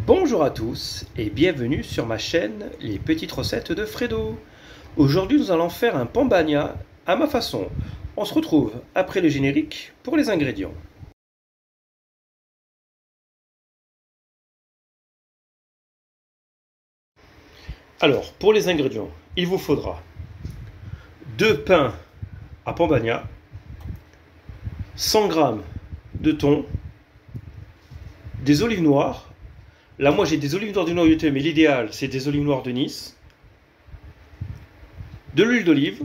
Bonjour à tous et bienvenue sur ma chaîne Les Petites Recettes de Fredo. Aujourd'hui nous allons faire un pan bagna à ma façon. On se retrouve après le générique pour les ingrédients. Alors pour les ingrédients, il vous faudra 2 pains à pan bagna, 100 g de thon, des olives noires. Là, moi, j'ai des olives noires du Noyauté, mais l'idéal, c'est des olives noires de Nice. De l'huile d'olive,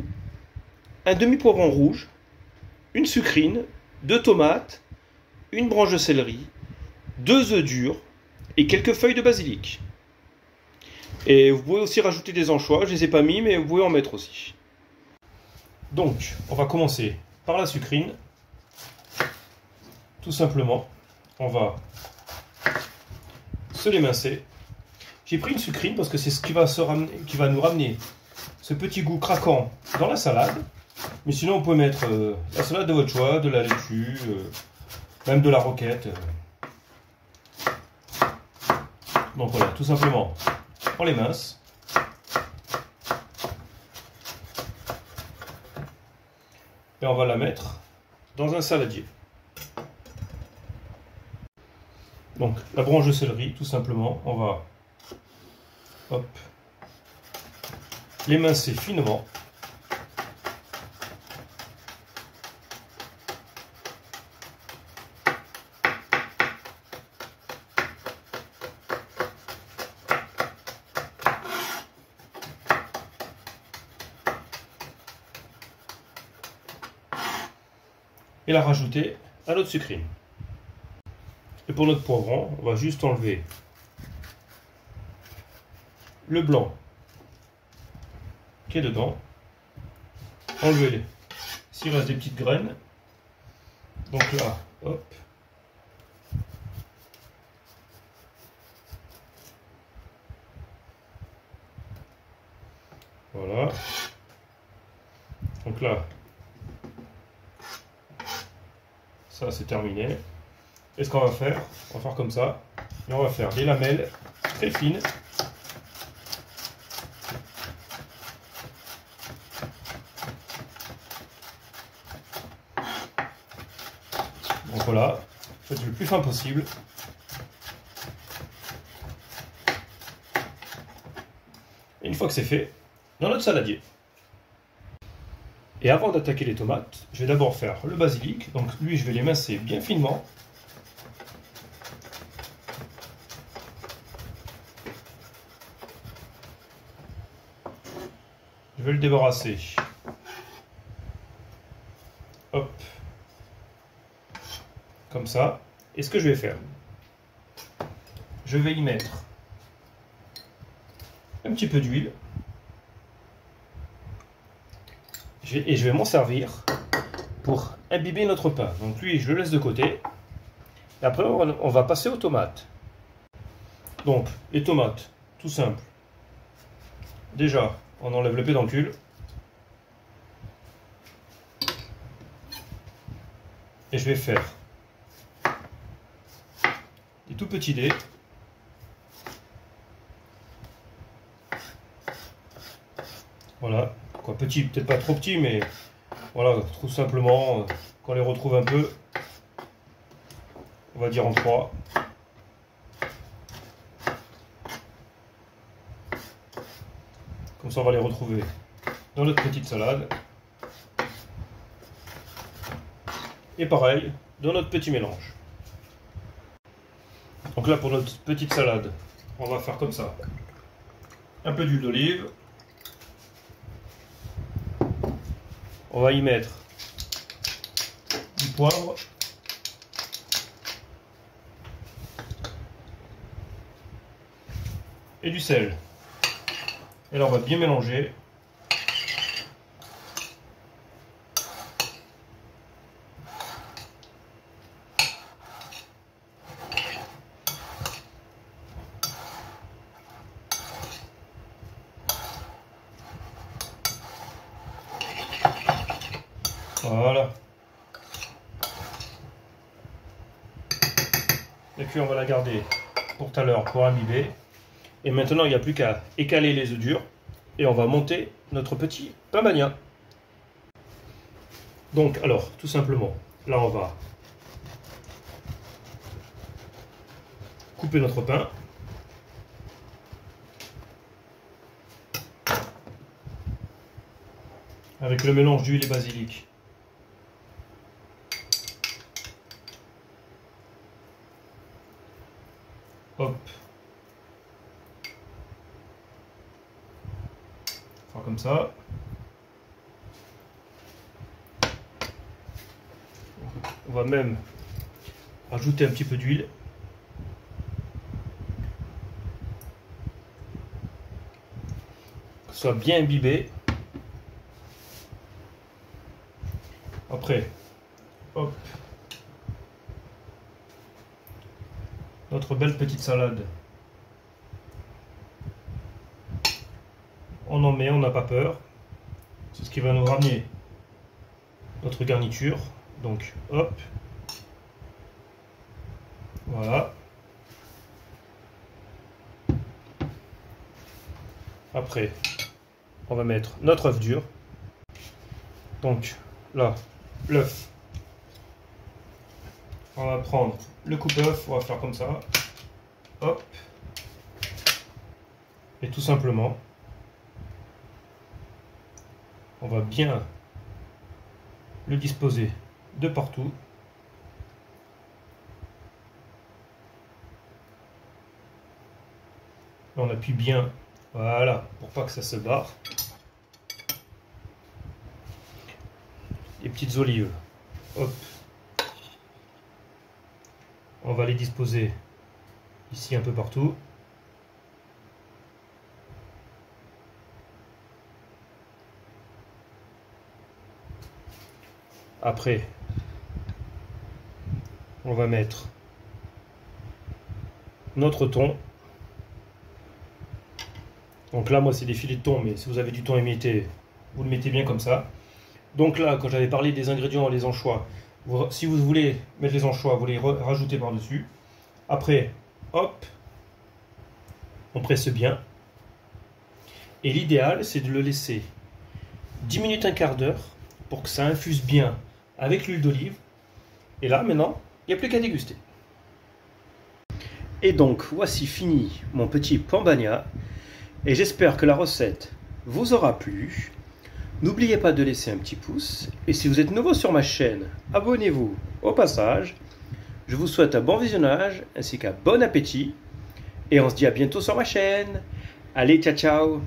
un demi-poivron rouge, une sucrine, 2 tomates, une branche de céleri, 2 œufs durs et quelques feuilles de basilic. Et vous pouvez aussi rajouter des anchois, je ne les ai pas mis, mais vous pouvez en mettre aussi. Donc, on va commencer par la sucrine. Tout simplement, on va se l'émincer. J'ai pris une sucrine parce que c'est ce qui va nous ramener ce petit goût craquant dans la salade. Mais sinon, on peut mettre la salade de votre choix, de la laitue, même de la roquette. Donc voilà, tout simplement, on l'émince. Et on va la mettre dans un saladier. Donc la branche de céleri, tout simplement, on va l'émincer finement. Et la rajouter à notre sucrine. Et pour notre poivron, on va juste enlever le blanc qui est dedans. Enlever s'il reste des petites graines. Donc là, hop. Voilà. Donc là, ça c'est terminé. Et ce qu'on va faire comme ça. Et on va faire des lamelles très fines. Donc voilà, faites le plus fin possible. Et une fois que c'est fait, dans notre saladier. Et avant d'attaquer les tomates, je vais d'abord faire le basilic. Donc lui, je vais l'émincer bien finement. Je vais le débarrasser. Hop. Comme ça. Et ce que je vais faire, je vais y mettre un petit peu d'huile. Et je vais m'en servir pour imbiber notre pain. Donc lui, je le laisse de côté. Et après, on va passer aux tomates. Donc, les tomates, tout simple. Déjà, on enlève le pédoncule. Et je vais faire des tout petits dés. Voilà. Quoi, petit, peut-être pas trop petit, mais voilà, tout simplement, qu'on les retrouve un peu. On va dire en 3. Comme ça, on va les retrouver dans notre petite salade. Et pareil, dans notre petit mélange. Donc là, pour notre petite salade, on va faire comme ça. Un peu d'huile d'olive. On va y mettre du poivre. Et du sel. Et là, on va bien mélanger. Voilà. Et puis on va la garder pour tout à l'heure pour imbiber. Et maintenant, il n'y a plus qu'à écaler les œufs durs. Et on va monter notre petit pain bagna. Donc, alors, tout simplement, là, on va couper notre pain. Avec le mélange d'huile et basilic. Hop. Faire comme ça. On va même rajouter un petit peu d'huile. Que ce soit bien imbibé. Après, hop, notre belle petite salade. On en met, on n'a pas peur. C'est ce qui va nous ramener notre garniture. Donc, hop, voilà. Après, on va mettre notre œuf dur. Donc, là, l'œuf. On va prendre le coupe-œuf, on va faire comme ça. Hop. Et tout simplement, on va bien le disposer de partout. On appuie bien, voilà, pour pas que ça se barre. Les petites olives, hop. On va les disposer ici un peu partout. Après, on va mettre notre thon. Donc là, moi, c'est des filets de thon, mais si vous avez du thon émietté, vous le mettez bien comme ça. Donc là, quand j'avais parlé des ingrédients, les anchois, si vous voulez mettre les anchois, vous les rajoutez par-dessus. Après, hop, on presse bien. Et l'idéal, c'est de le laisser 10 minutes, un quart d'heure, pour que ça infuse bien avec l'huile d'olive. Et là, maintenant, il n'y a plus qu'à déguster. Et donc, voici fini mon petit pain bagna. Et j'espère que la recette vous aura plu. N'oubliez pas de laisser un petit pouce. Et si vous êtes nouveau sur ma chaîne, abonnez-vous au passage. Je vous souhaite un bon visionnage ainsi qu'un bon appétit. Et on se dit à bientôt sur ma chaîne. Allez, ciao ciao!